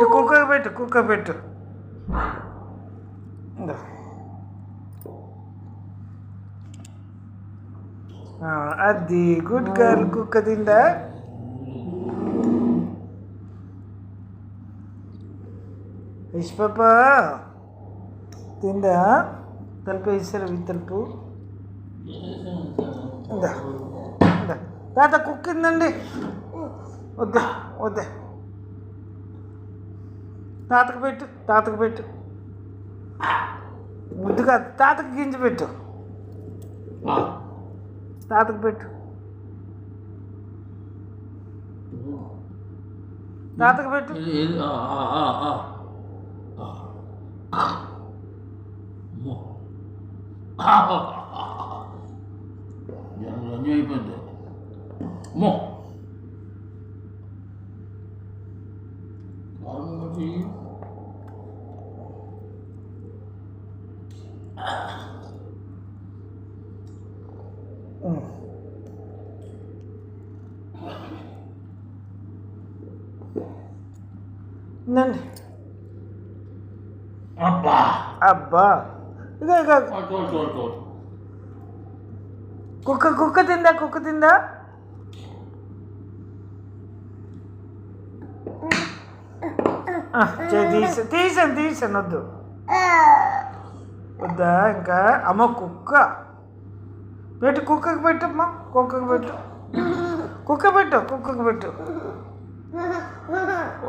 కుక్క పెట్టు అది గుడ్ గర్ల్. కుక్క తిందా? పాప తిందా? తలుపు వేసారు తలుపు. తాత కుక్కిందండి. వద్దే వద్దే, తాతకు పెట్టు. ముద్దుగా తాతకు గింజ పెట్టు. తాతకు పెట్టు. అయిపోద్ది. మో అబ్బా అబ్బా ఇక కుక్క తిందా? తీసాను వద్దా ఇంకా. అమ్మ కుక్క పెట్టు. కుక్కకు పెట్టమ్మా. కుక్కకు పెట్టు.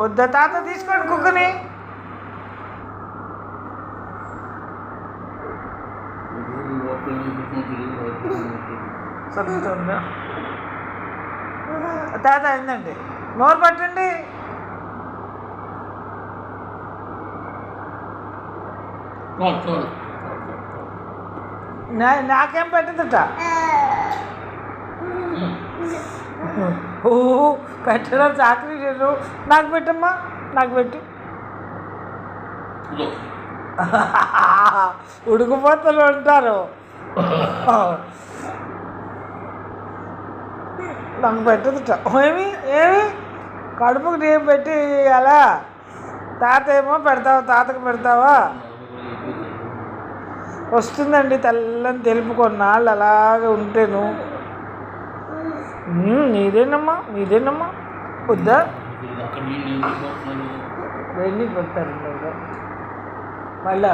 వద్దా తాత తీసుకోండి కుక్కని. చదువుతుందా తాత? అయిందండి. నోరు పట్టండి. నాకేం పెట్టదట. పెట్టడం చాకరీ లేదు. నాకు పెట్టమ్మా. నాకు పెట్టు. ఉడుకుపోతలు ఉంటారు. నాకు పెట్టదట. ఏమి కడుపుకు నేను పెట్టి అలా తాత ఏమో తాతకు పెడతావా? వస్తుందండి తెల్లని తెలుపు. కొన్నాళ్ళు అలాగే ఉంటేను. నీదేనమ్మా. వద్దా? వెళ్ళి పెడతారండి మళ్ళా.